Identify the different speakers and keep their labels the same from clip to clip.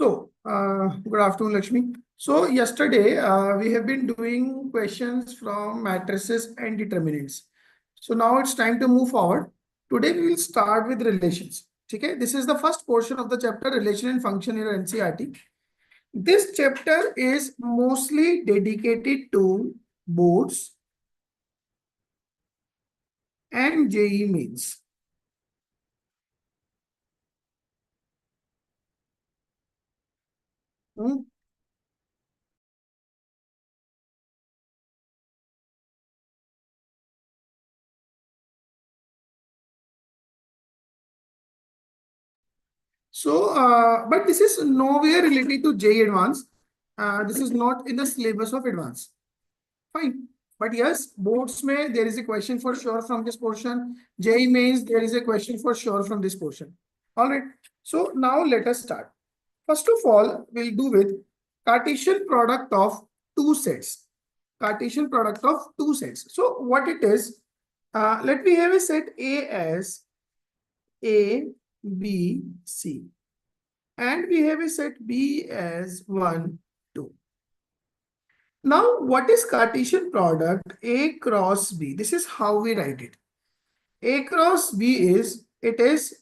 Speaker 1: Good afternoon, Lakshmi. So, yesterday we have been doing questions from matrices and determinants. So, now it's time to move forward. Today, we will start with relations. Okay, this is the first portion of the chapter Relation and Function in your NCERT. This chapter is mostly dedicated to boards and JEE mains. So, but this is nowhere related to JEE Advanced. This is not in the syllabus of Advanced. Fine. But yes, boards may there is a question for sure from this portion. JEE mains there is a question for sure from this portion. All right. So now let us start. First of all, we'll do with Cartesian product of two sets. Cartesian product of two sets. So what it is? Let me have a set A as A, B, C. And we have a set B as 1, 2. Now, what is Cartesian product A cross B? This is how we write it. A cross B is, it is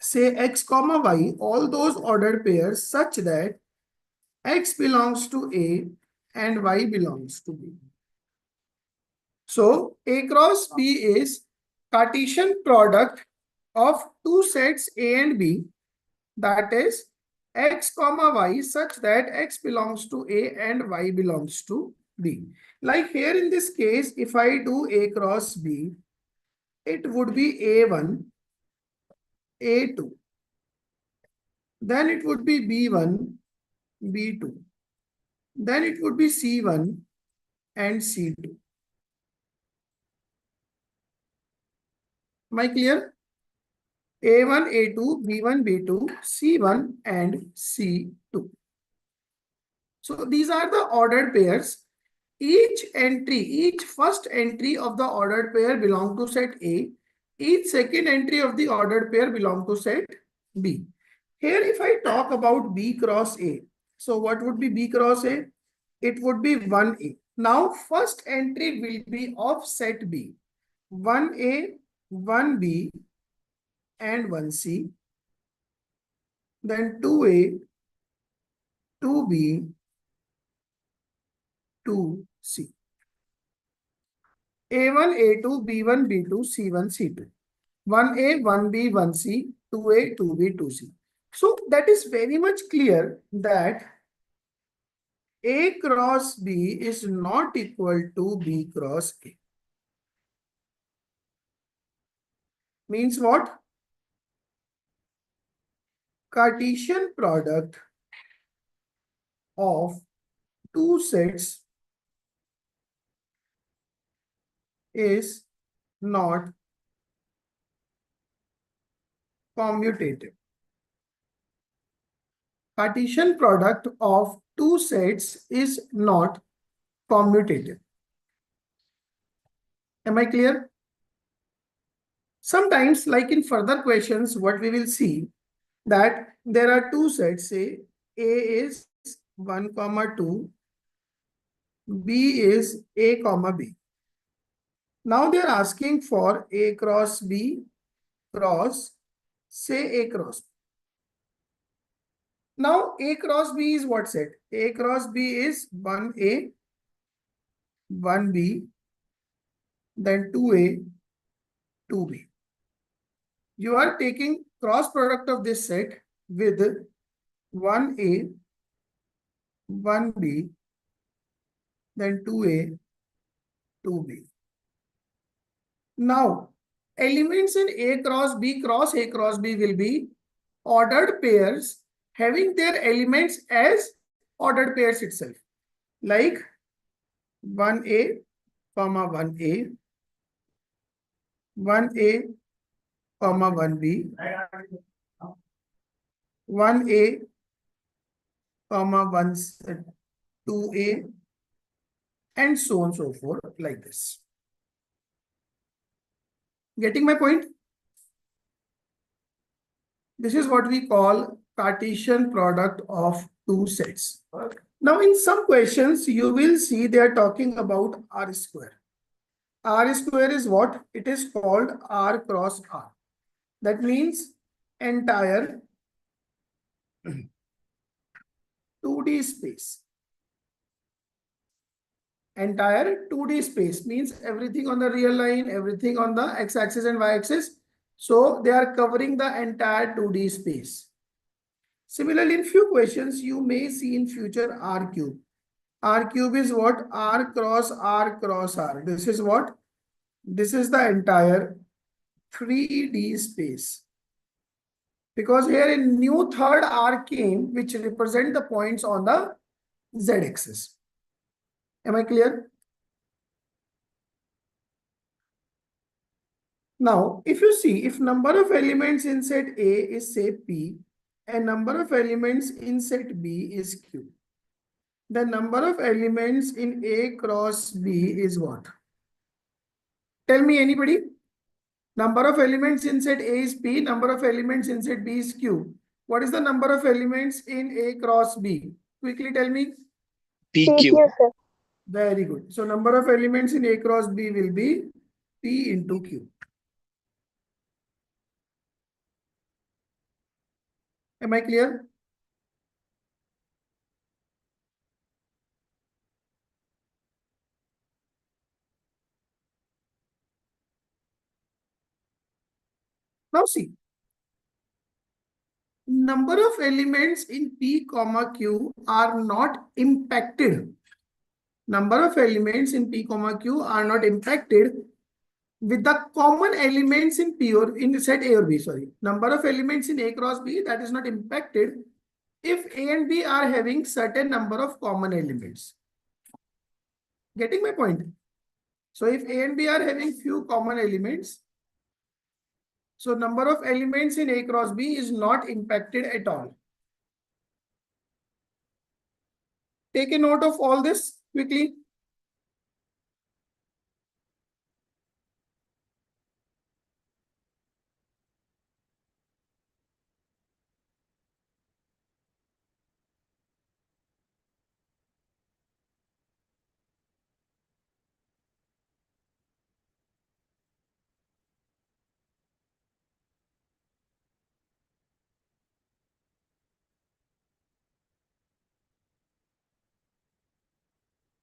Speaker 1: say X comma Y, all those ordered pairs such that X belongs to A and Y belongs to B. So, A cross B is Cartesian product of two sets A and B, that is X comma Y such that X belongs to A and Y belongs to B. Like here in this case, if I do A cross B, it would be A1, A2. Then it would be B1, B2. Then it would be C1 and C2. Am I clear? A1, A2, B1, B2, C1 and C2. So these are the ordered pairs. Each first entry of the ordered pair belong to set A. Each second entry of the ordered pair belong to set B. Here, if I talk about B cross A, so what would be B cross A? It would be 1A. Now, first entry will be of set B. 1A, 1B, and 1C. Then 2A, 2B, 2C. A1, A2, B1, B2, C1, C2. 1A, 1B, 1C, 2A, 2B, 2C. So that is very much clear that A cross B is not equal to B cross A. Means what? Cartesian product of two sets is not commutative. Cartesian product of two sets is not commutative. Am I clear? Sometimes, like in further questions, what we will see that there are two sets, say A is 1, 2, B is A, B. Now they are asking for A cross B cross, say A cross B. Now A cross B is what set? A cross B is 1A, 1B, then 2A, 2B. You are taking cross product of this set with 1A, 1B, then 2A, 2B. Now, elements in A cross A cross B will be ordered pairs having their elements as ordered pairs itself. Like 1A, 1A, 1A, 1B, 1A, 2A, and so on and so forth, like this. Getting my point? This is what we call Cartesian product of two sets. Now, in some questions, you will see they are talking about R square. R square is what? It is called R cross R. That means entire 2D space. Entire 2D space means everything on the real line, everything on the x-axis and y-axis. So they are covering the entire 2D space. Similarly, in few questions, you may see in future R cube. R cube is what? R cross R cross R. This is what? This is the entire 3D space. Because here a new third R came, which represent the points on the z-axis. Am I clear? Now, if you see, if number of elements in set A is say P and number of elements in set B is Q, the number of elements in A cross B is what? Tell me anybody. Number of elements in set A is P, number of elements in set B is Q. What is the number of elements in A cross B? Quickly tell me.
Speaker 2: PQ.
Speaker 3: Sir.
Speaker 1: Very good. So number of elements in A cross B will be P into Q. Am I clear? Now see, number of elements in P comma Q are not impacted. Number of elements in P comma Q are not impacted with the common elements in P or in set A or B, sorry. Number of elements in A cross B, that is not impacted if A and B are having certain number of common elements. Getting my point? So if A and B are having few common elements, so number of elements in A cross B is not impacted at all. Take a note of all this quickly.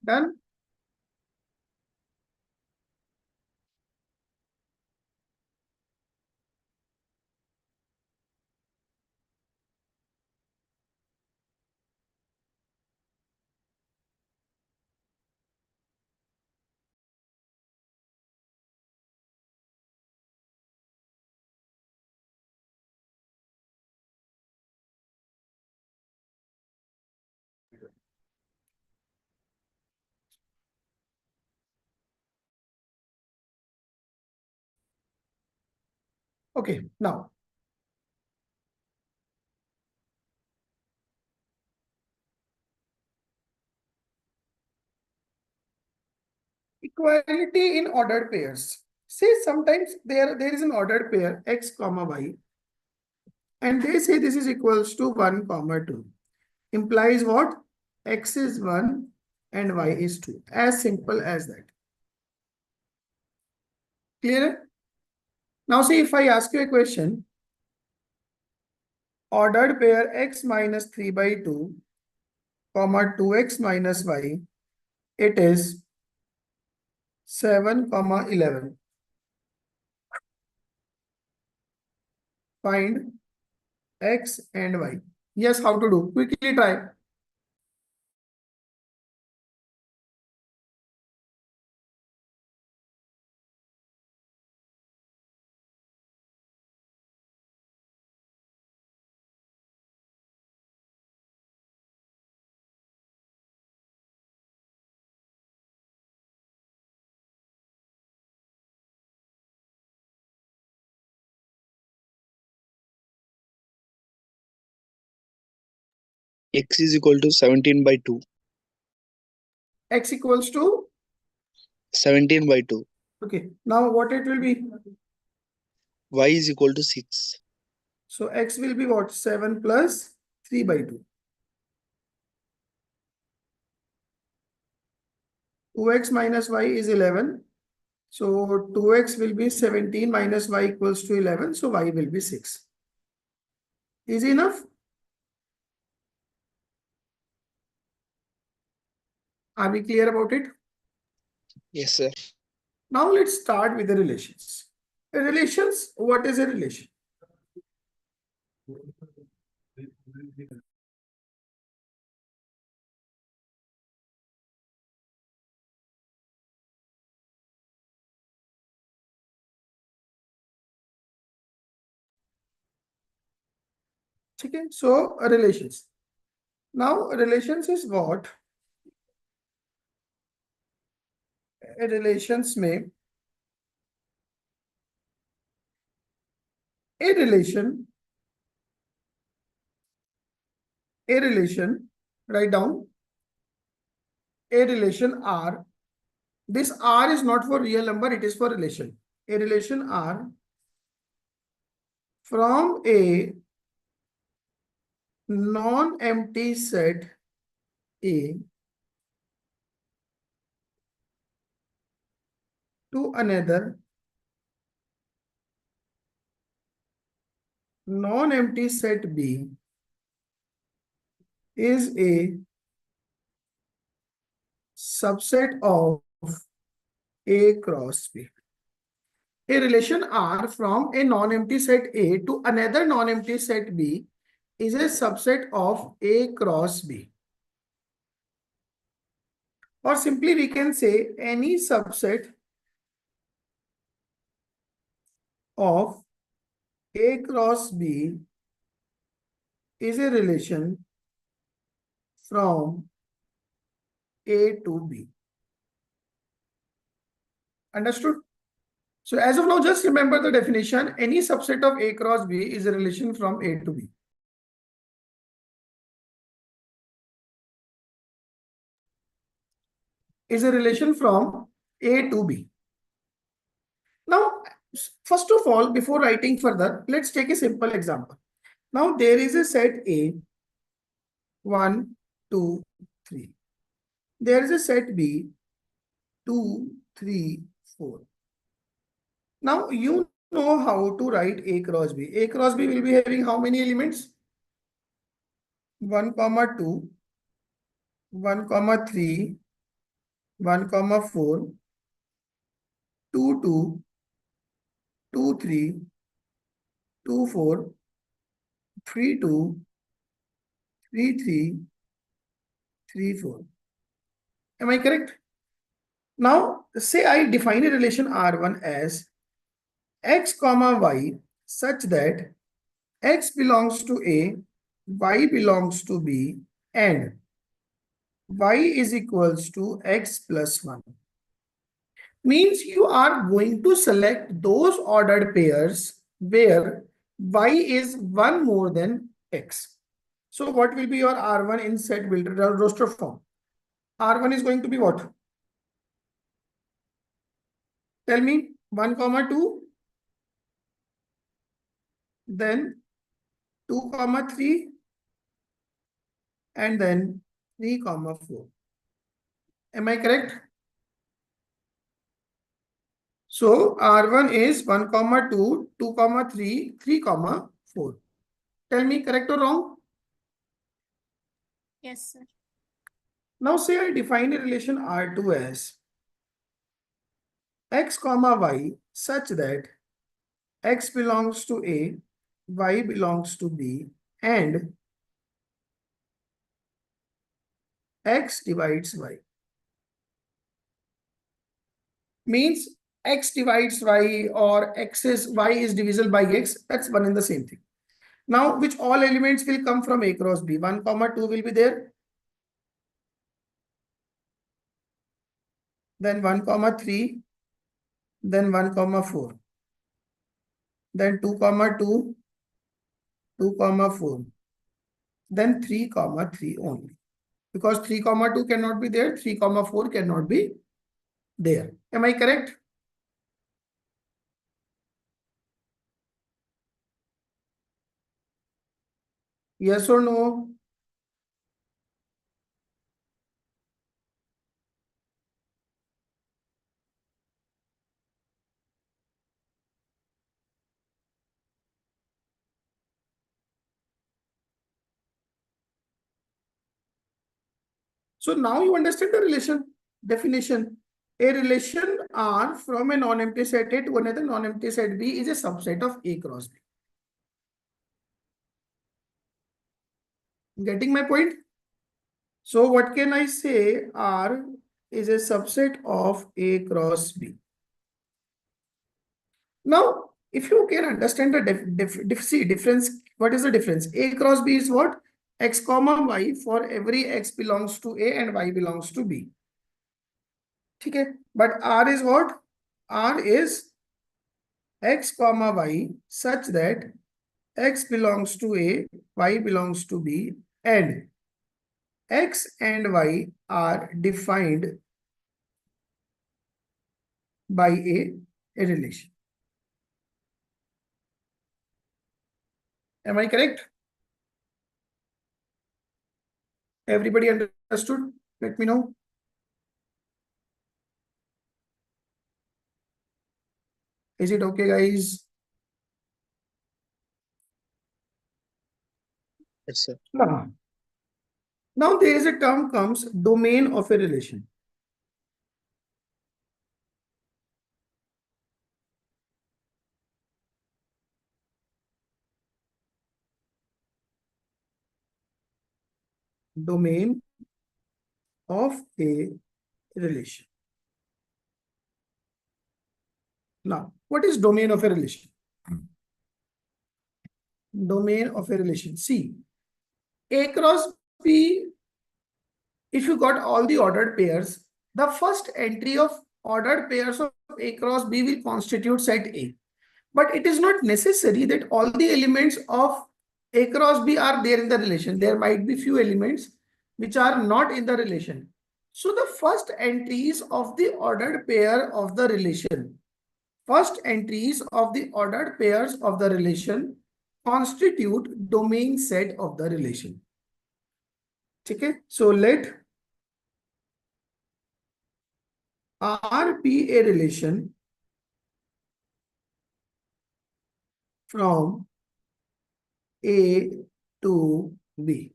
Speaker 1: Done? Okay, now equality in ordered pairs. Say sometimes there is an ordered pair x comma y and they say this is equals to 1 comma 2. Implies what? X is 1 and y is 2. As simple as that. Clear? Now see if I ask you a question. Ordered pair x minus 3 by 2 comma 2x minus y. It is 7 comma 11. Find x and y. Yes, how to do? Quickly try.
Speaker 2: X is equal to 17 by 2.
Speaker 1: X equals to
Speaker 2: 17 by 2.
Speaker 1: okay. Now what it will be?
Speaker 2: Y is equal to 6.
Speaker 1: So x will be what? 7 plus 3 by 2. 2x minus y is 11. So 2x will be 17 minus y equals to 11. So y will be 6. Easy enough? Are we clear about it?
Speaker 2: Yes, sir.
Speaker 1: Now let's start with the relations. Relations, what is a relation? Okay, so relations. Now relations is what? Relations may a relation, write down a relation R. This R is not for real number, it is for relation. A relation R from a non-empty set A to another non-empty set B is a subset of A cross B. A relation R from a non-empty set A to another non-empty set B is a subset of A cross B. Or simply we can say any subset of A cross B is a relation from A to B. Understood? So as of now, just remember the definition. Any subset of A cross B is a relation from A to B. Is a relation from A to B. Now, first of all, before writing further, let's take a simple example. Now, there is a set A, 1, 2, 3. There is a set B, 2, 3, 4. Now, you know how to write A cross B. A cross B will be having how many elements? 1, 2, 1, 3, 1, 4, 2, 2, 2, 3, 2, 4, 3, 2, 3, 3, 3, 4. Am I correct? Now, say I define a relation R1 as x comma y such that x belongs to A, y belongs to B, and y is equals to x plus 1. Means you are going to select those ordered pairs where y is 1 more than x. So what will be your R1 in set builder roster form? R1 is going to be what? Tell me 1, 2, then 2, 3, and then 3, 4. Am I correct? So R1 is 1, 2, 2, 3, 3, 4. Tell me correct or wrong?
Speaker 3: Yes, sir.
Speaker 1: Now say I define a relation R2 as x comma y such that x belongs to A, y belongs to B, and x divides y. Means x divides y or y is divisible by x. That's one and the same thing. Now, which all elements will come from A cross B? 1, 2 will be there. Then 1, 3. Then 1, 4. Then 2, 2, 2, 4. Then 3, 3 only. Because 3, 2 cannot be there, 3, 4 cannot be there. Am I correct? Yes or no? So now you understand the relation definition. A relation R from a non-empty set A to another non-empty set B is a subset of A cross B. Getting my point? So what can I say? R is a subset of A cross B. Now, if you can understand the difference, what is the difference? A cross B is what? X comma Y for every X belongs to A and Y belongs to B. Okay, but R is what? R is X comma Y such that X belongs to A, Y belongs to B, and X and Y are defined by a relation. Am I correct? Everybody understood? Let me know. Is it okay, guys?
Speaker 2: Yes, sir.
Speaker 1: Now there is a term comes domain of a relation. Domain of a relation. Now, what is domain of a relation? Domain of a relation. See, A cross B, if you got all the ordered pairs, the first entry of ordered pairs of A cross B will constitute set A. But it is not necessary that all the elements of A cross B are there in the relation. There might be few elements which are not in the relation. So the first entries of the ordered pair of the relation, first entries of the ordered pairs of the relation constitute domain set of the relation. Okay, so let R be a relation from A to B.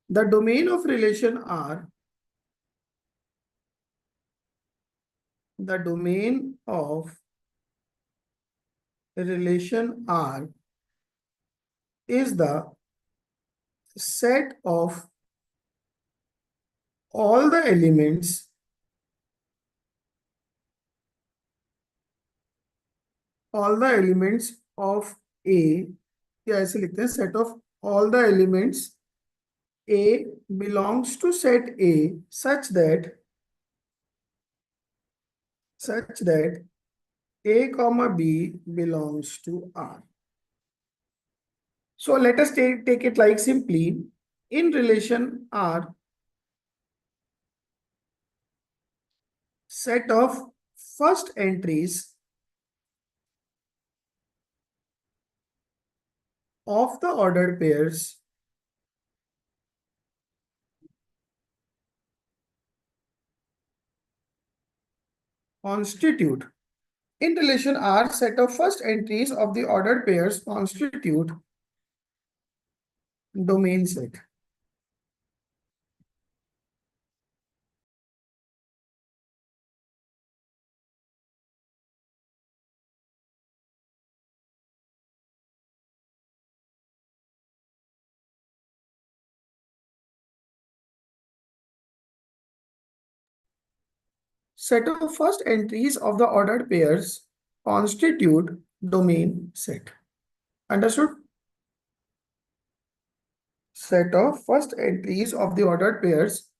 Speaker 1: The domain of relation R, the domain of relation R is the set of all the elements of A, या ऐसे लिखते हैं set of all the elements A belongs to set A such that A comma B belongs to R. So let us take it like simply in relation R, set of first entries of the ordered pairs constitute, in relation R, set of first entries of the ordered pairs constitute domain set. Set of first entries of the ordered pairs constitute domain set. Understood? Set of first entries of the ordered pairs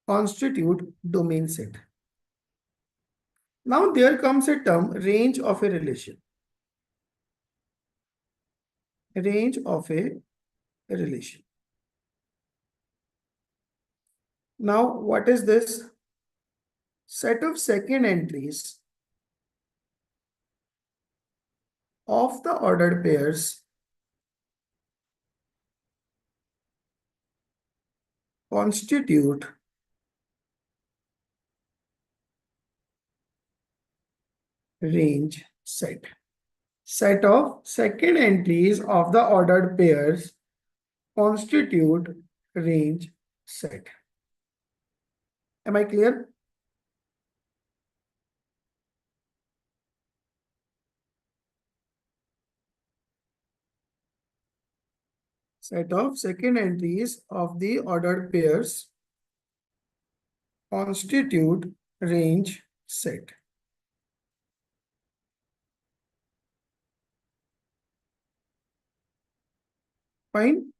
Speaker 1: constitute domain set. Now there comes a term range of a relation. Range of a relation. Now what is this? Set of second entries of the ordered pairs constitute range set. Set of second entries of the ordered pairs constitute range set. Am I clear? Set of second entries of the ordered pairs constitute range set. Fine.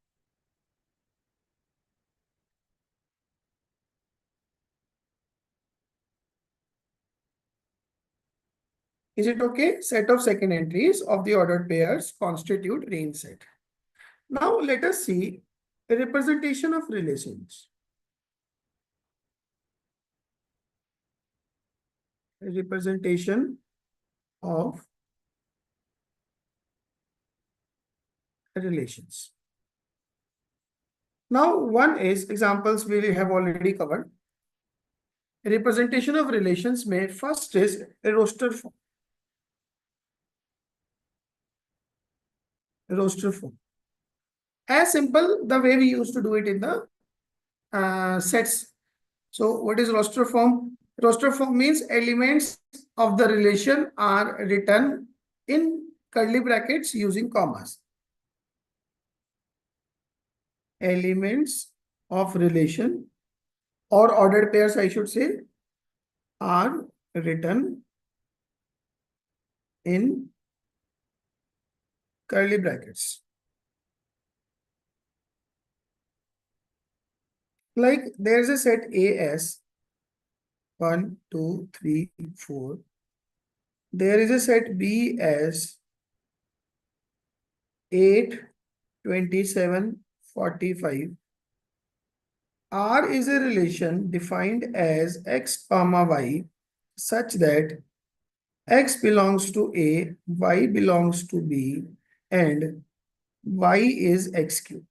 Speaker 1: Is it okay? Set of second entries of the ordered pairs constitute range set. Now let us see a representation of relations. A representation of relations. Now, one is examples we have already covered. A representation of relations may first is a roster form. Roster form. As simple the way we used to do it in the sets. So what is roster form? Roster form means elements of the relation are written in curly brackets using commas. Elements of relation or ordered pairs, I should say, are written in curly brackets. Like there's a set AS 1, 2, 3, 4. There is a set B as 8, 27, 45. R is a relation defined as x comma y such that x belongs to A, y belongs to B, and y is x cube.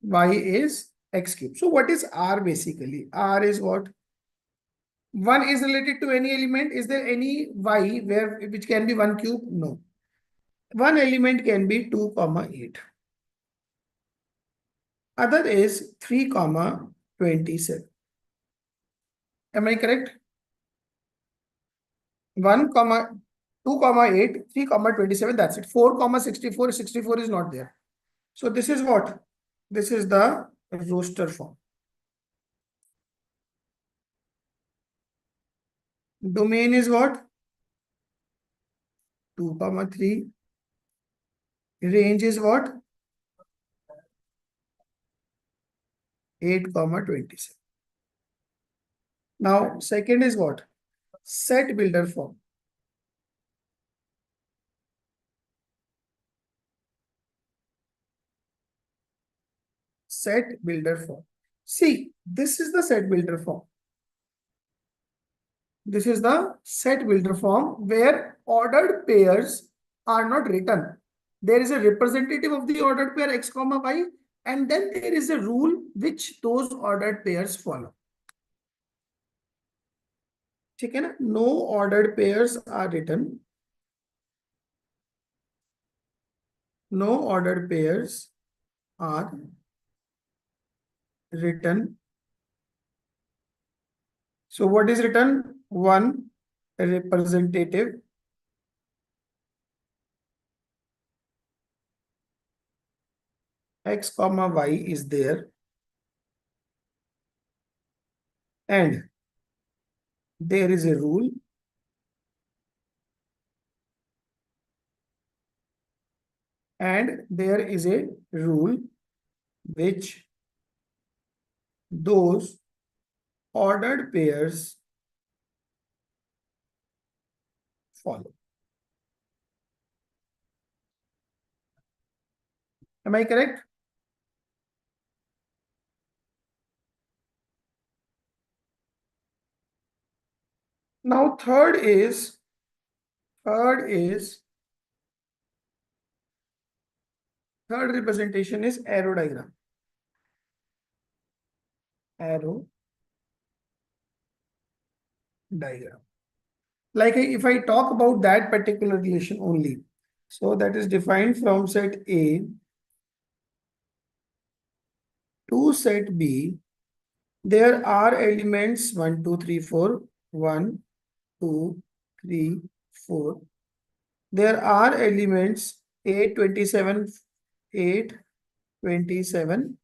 Speaker 1: Y is x cube. So what is R basically? R is what? 1 is related to any element. Is there any y where which can be 1 cube? No. One element can be 2 comma 8. Other is 3 comma 27. Am I correct? 1 comma 2 comma 8, 3 comma 27. That's it. 4 comma 64. 64 is not there. So this is what? This is the roster form. Domain is what? 2 comma 3. Range is what? 8 comma 27. Now second is what? Set builder form. Set builder form. See, this is the set builder form. This is the set builder form where ordered pairs are not written. There is a representative of the ordered pair x comma y, and then there is a rule which those ordered pairs follow. ठीक है ना? No ordered pairs are written. No ordered pairs are written. So what is written? One representative x comma y is there, and there is a rule which those ordered pairs follow. Am I correct? Now third is Third representation is arrow diagram. Arrow diagram. Like if I talk about that particular relation only, so that is defined from set A to set B. There are elements 1, 2, 3, 4, 1, 2, 3, 4. There are elements 8, 27, 8, 27,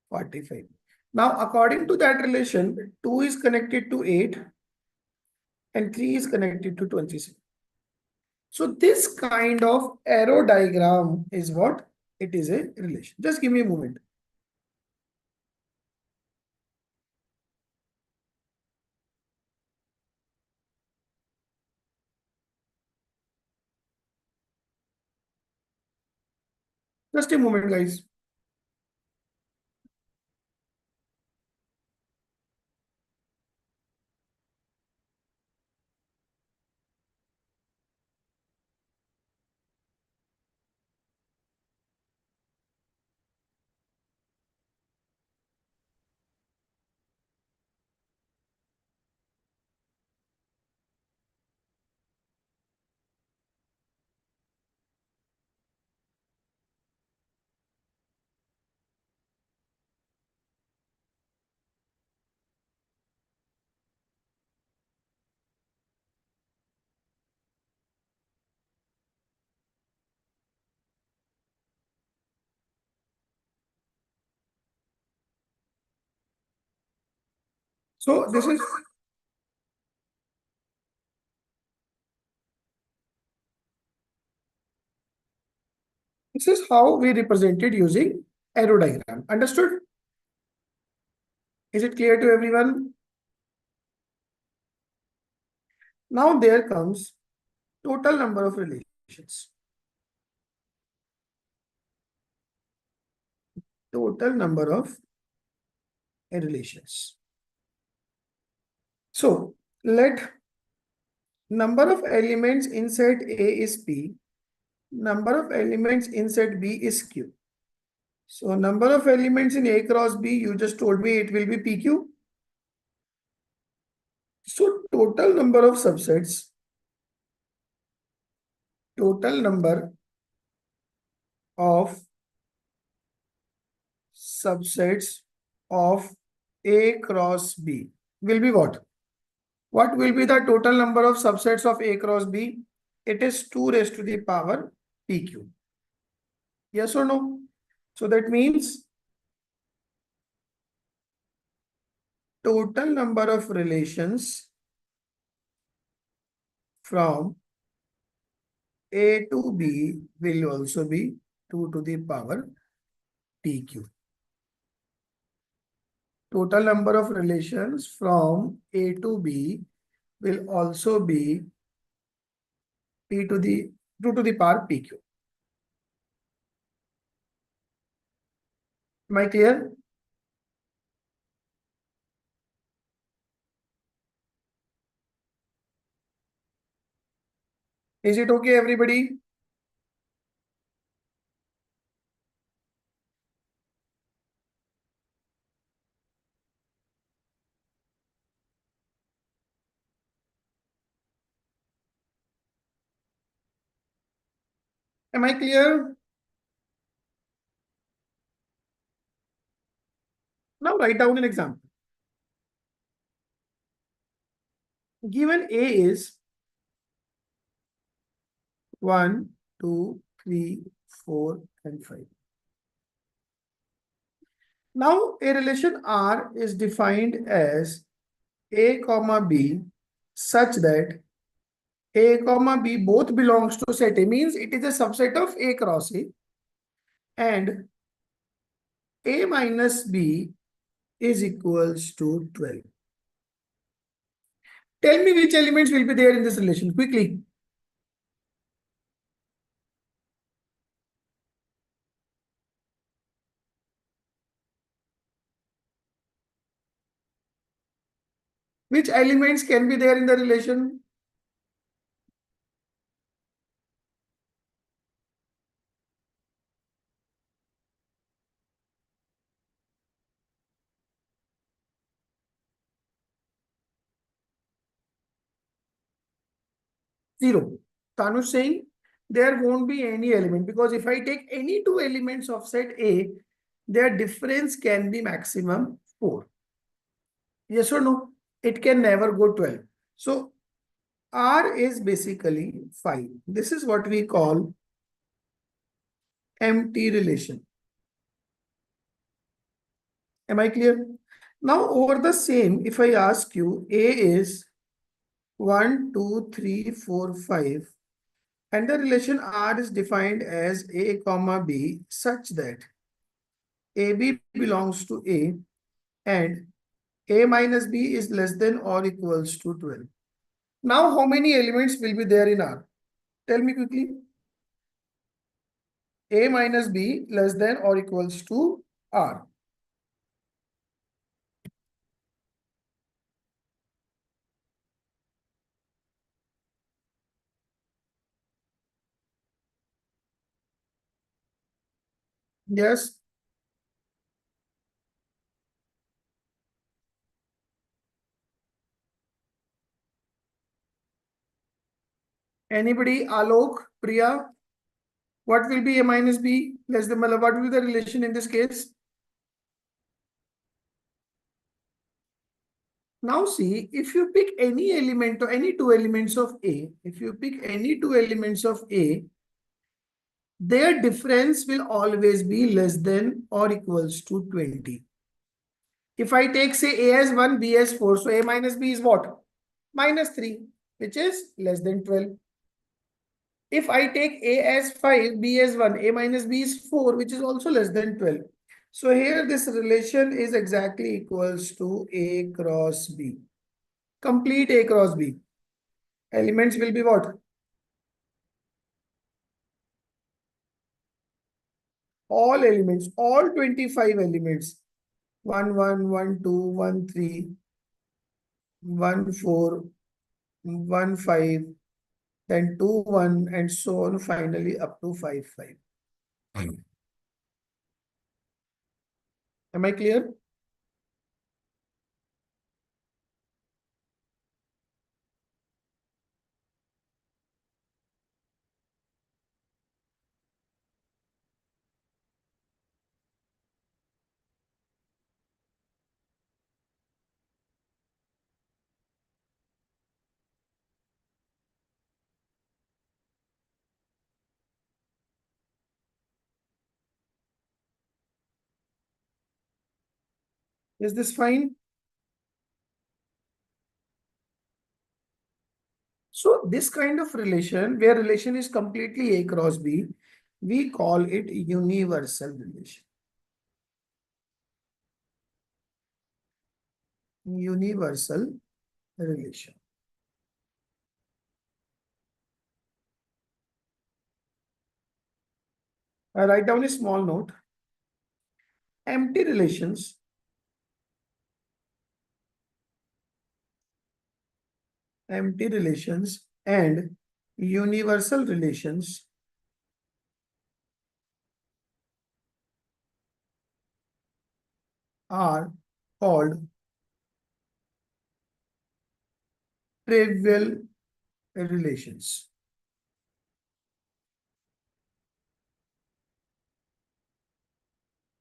Speaker 1: 45. Now, according to that relation, 2 is connected to 8 and 3 is connected to 27. So this kind of arrow diagram is what? It is a relation. Just give me a moment. Just a moment, guys. So this is how we represented using arrow diagram. Understood? Is it clear to everyone? Now there comes total number of relations. Total number of relations. So let number of elements in set A is P. Number of elements in set B is Q. So number of elements in A cross B, you just told me it will be PQ. So total number of subsets, total number of subsets of A cross B will be what? What will be the total number of subsets of A cross B? It is 2 raised to the power PQ. Yes or no? So that means total number of relations from A to B will also be 2 to the power PQ. Total number of relations from A to B will also be P to the 2 to the power PQ. Am I clear? Is it okay, everybody? Am I clear? Now write down an example. Given A is 1, 2, 3, 4, and 5. Now a relation R is defined as A comma B such that A comma B both belongs to set A, means it is a subset of A cross A, and A minus B is equals to 12. Tell me which elements will be there in this relation quickly. Which elements can be there in the relation? 0. Tanush saying there won't be any element because if I take any two elements of set A, their difference can be maximum 4. Yes or no? It can never go 12. So R is basically 5. This is what we call empty relation. Am I clear? Now over the same, if I ask you, A is 1, 2, 3, 4, 5, and the relation R is defined as A comma B such that AB belongs to A and A minus B is less than or equals to 12. Now, how many elements will be there in R? Tell me quickly. A minus B less than or equals to R. Yes. Anybody? Alok, Priya? What will be A minus B less than, what will be the relation in this case? Now see, if you pick any element or any two elements of A, if you pick any two elements of A, their difference will always be less than or equals to 20. If I take say A as 1, B as 4, so A minus B is what? Minus 3, which is less than 12. If I take A as 5, B as 1, A minus B is 4, which is also less than 12. So here this relation is exactly equals to A cross B. Complete A cross B. Elements will be what? All elements, all 25 elements. 1, 1, 1, 2, 1, 3, 1, 4, 1, 5, then 2, 1, and so on, finally up to 5, 5. Am I clear? Is this fine? So this kind of relation, where relation is completely A cross B, we call it universal relation. Universal relation. I write down a small note. Empty relations and universal relations are called trivial relations.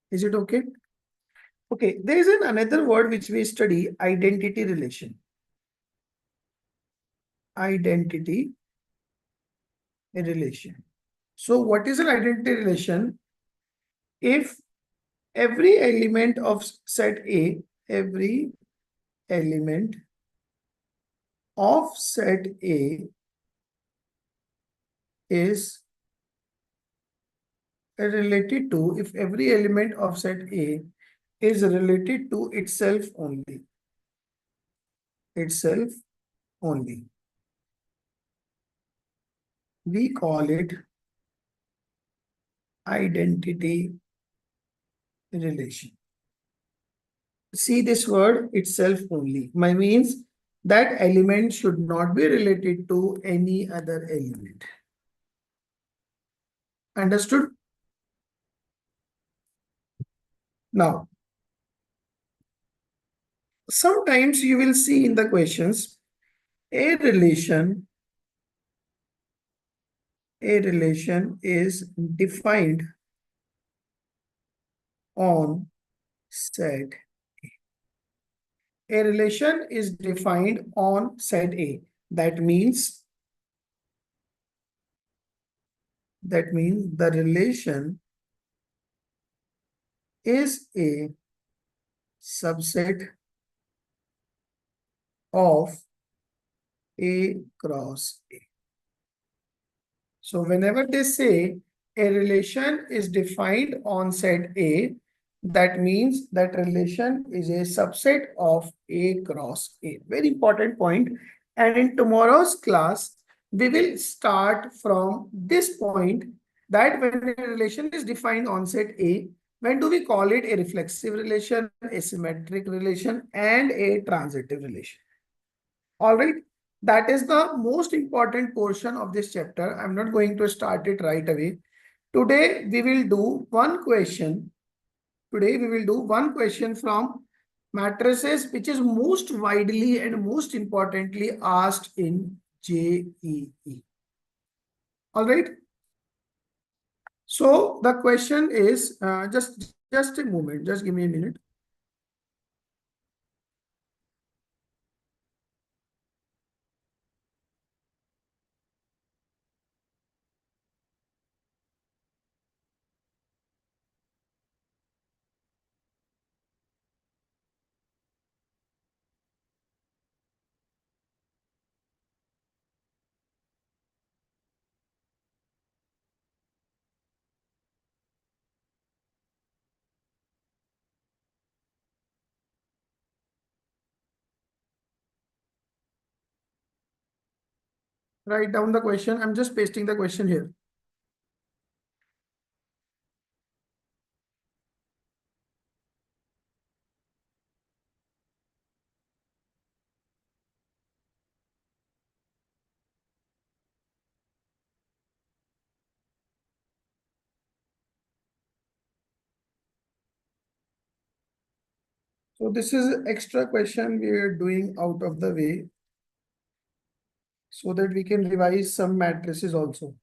Speaker 1: Is it okay? Okay, there is another word which we study, identity relation. Identity relation. So what is an identity relation? If every element of set A, every element of set A is related to, if every element of set A is related to itself only, we call it identity relation. See this word, itself only. My means that element should not be related to any other element. Understood? Now, sometimes you will see in the questions a relation A relation is defined on set. A relation is defined on set A. That means the relation is a subset of A cross A. So whenever they say a relation is defined on set A, that means that relation is a subset of A cross A. Very important point. And in tomorrow's class, we will start from this point that when a relation is defined on set A, when do we call it a reflexive relation, a symmetric relation, and a transitive relation? All right. That is the most important portion of this chapter. I'm not going to start it right away. Today, we will do one question. Today, we will do one question from matrices, which is most widely and most importantly asked in JEE. All right. So the question is just a moment. Just give me a minute. Write down the question. I'm just pasting the question here. So this is extra question we are doing out of the way so that we can revise some matrices also.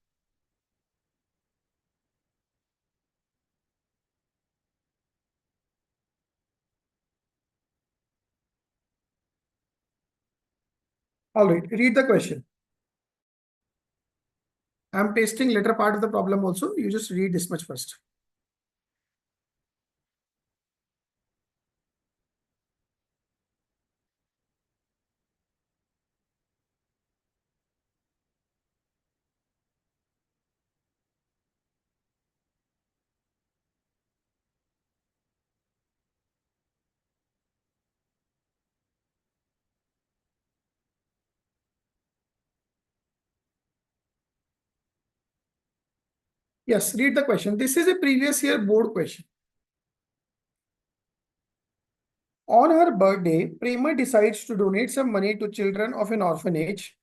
Speaker 1: All right, read the question. I'm pasting later part of the problem also. You just read this much first. Yes, read the question. This is a previous year board question. On her birthday, Prema decides to donate some money to children of an orphanage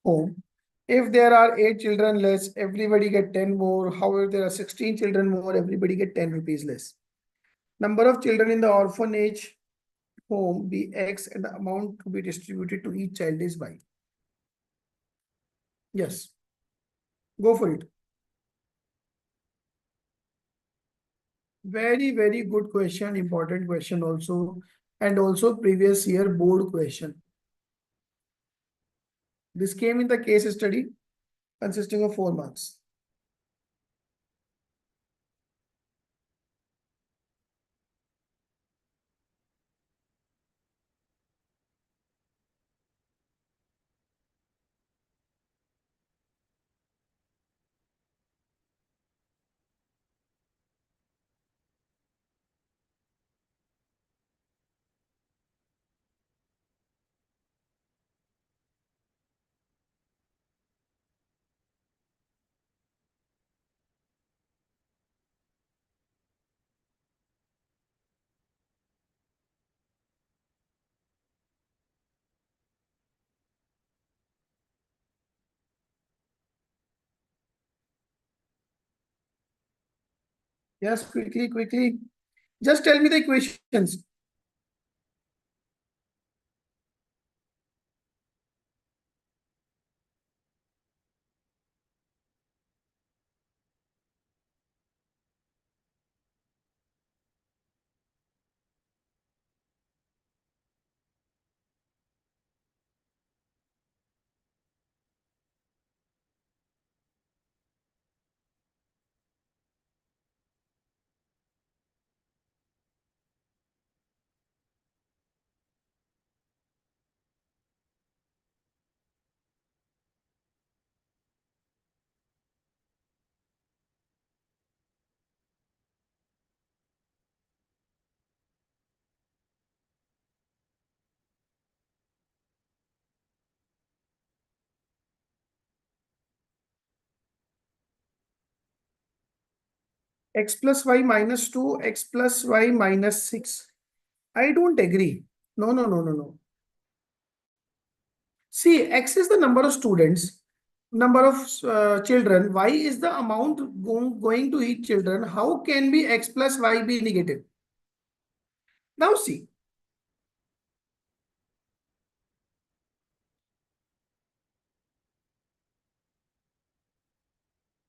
Speaker 1: home. If there are 8 children less, everybody get 10 more. However, there are 16 children more, everybody get 10 rupees less. Number of children in the orphanage home be X and the amount to be distributed to each child is Y. Yes, go for it. Very, very good question, important question also, and also previous year board question. This came in the case study consisting of 4 marks. Yes, quickly, quickly. Just tell me the equations. x plus y minus 2, x plus y minus 6. I don't agree. No, no, no, no, no. See, x is the number of students, number of children. Y is the amount going to each children. How can be x plus y be negative? Now see.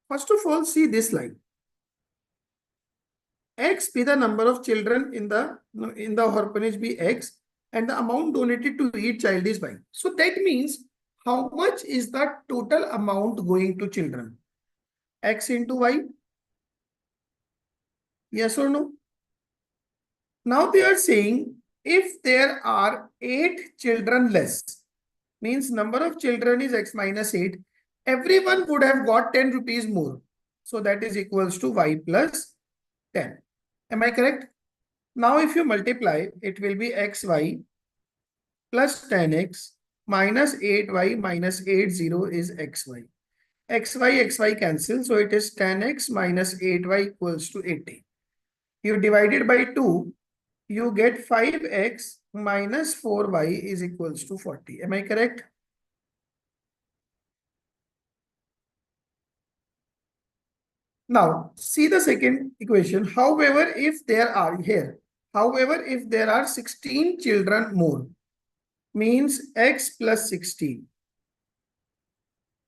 Speaker 1: First of all, see this line. X be the number of children in the orphanage be X, and the amount donated to each child is Y. So that means how much is the total amount going to children? X into Y? Yes or no? Now they are saying if there are 8 children less, means number of children is X minus 8, everyone would have got 10 rupees more. So that is equals to Y plus 10. Am I correct? Now if you multiply, it will be xy plus 10x minus 8y minus 80 is xy. Xy cancel, so it is 10x minus 8y equals to 80. You divide it by 2, you get 5x minus 4y is equals to 40. Am I correct? Now, see the second equation. However, if there are 16 children more, means x plus 16.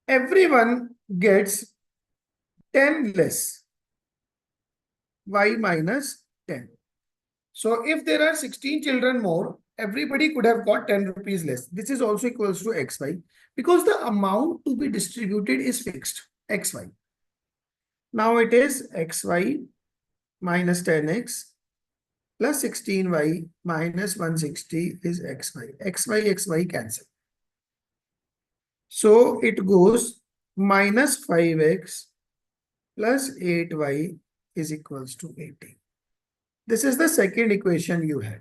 Speaker 1: Everyone gets 10 less, y minus 10. So if there are 16 children more, everybody could have got 10 rupees less. This is also equals to xy because the amount to be distributed is fixed, xy. Now it is xy minus 10x plus 16y minus 160 is xy. Xy cancel. So it goes minus 5x plus 8y is equals to 80. This is the second equation you had.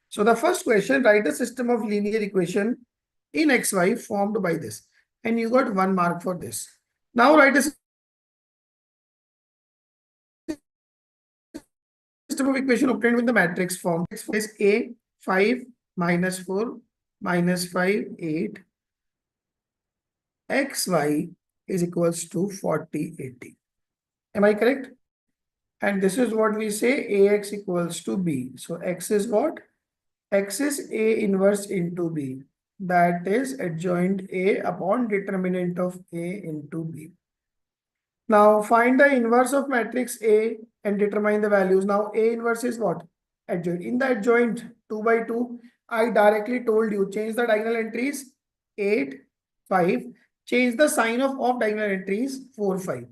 Speaker 1: So the first question, write a system of linear equation in xy formed by this. And you got 1 mark for this. Now write a system of equation obtained with the matrix form. Is A 5 minus 4 minus 5 8 xy is equals to 40 80. Am I correct? And this is what we say ax equals to b. So x is what? X is A inverse into B. That is adjoint A upon determinant of A into B. Now find the inverse of matrix A and determine the values. Now A inverse is what? Adjoint. In the adjoint 2 by 2, I directly told you change the diagonal entries 8, 5. Change the sign of off diagonal entries 4, 5.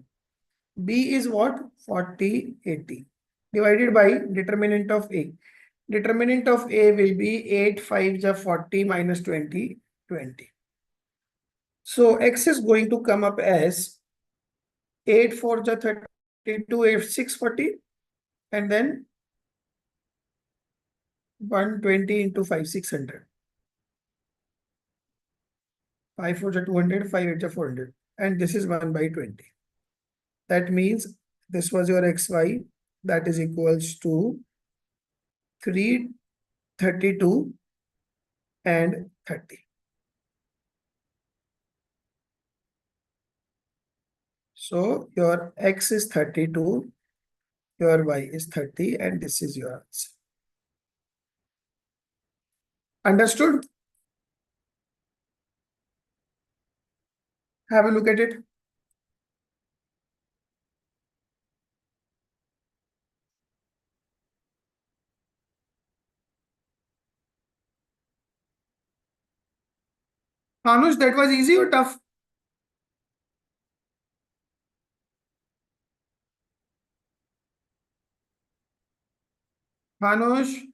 Speaker 1: B is what? 40, 80. Divided by determinant of A. Determinant of A will be 8, 5 ja 40 minus 20, 20. So X is going to come up as 8, 4 ja 32, 8, 6, 40. And then 120 into 5, 600. 5, 4 ja 200, 5, 8 ja 400. And this is 1 by 20. That means this was your XY. That is equals to 332 and 30. So your X is 32, your Y is 30, and this is your answer. Understood? Have a look at it. Anush, that was easy or tough? Anush,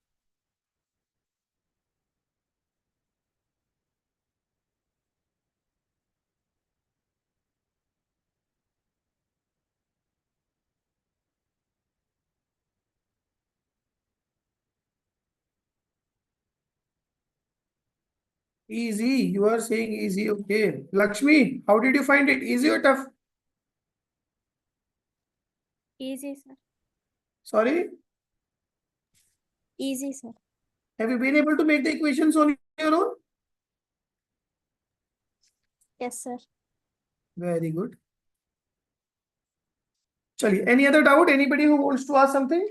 Speaker 1: easy. You are saying easy. Okay. Lakshmi, how did you find it? Easy or tough?
Speaker 3: Easy, sir.
Speaker 1: Sorry,
Speaker 3: Easy, sir.
Speaker 1: have you been able to make the equations on your own?
Speaker 3: Yes, sir.
Speaker 1: Very good. Chali, any other doubt? Anybody who wants to ask something?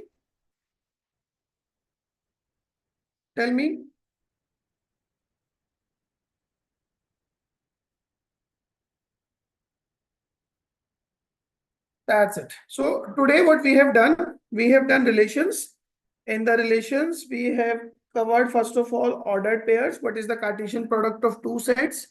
Speaker 1: Tell me. That's it. So today what we have done relations. In the relations, we have covered first of all ordered pairs. What is the Cartesian product of two sets?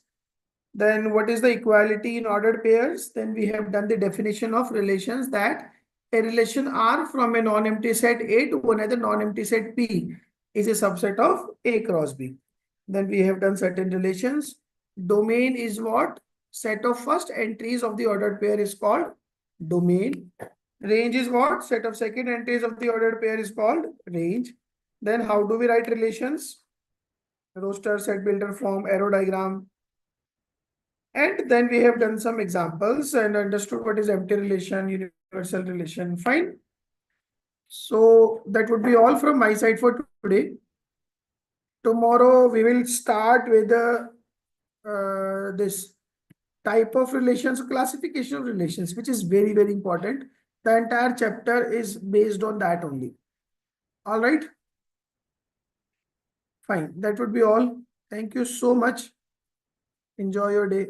Speaker 1: Then what is the equality in ordered pairs? Then we have done the definition of relations, that a relation R from a non-empty set A to another non-empty set P is a subset of A cross B. Then we have done certain relations. Domain is what? Set of first entries of the ordered pair is called domain. Range is what? Set of second entries of the ordered pair is called range. Then how do we write relations? Roster, set builder, form, arrow diagram. And then we have done some examples and understood what is empty relation, universal relation. Fine. So that would be all from my side for today. Tomorrow we will start with this type of relations, classification of relations, which is very, very important. The entire chapter is based on that only. All right. Fine. That would be all. Thank you so much. Enjoy your day.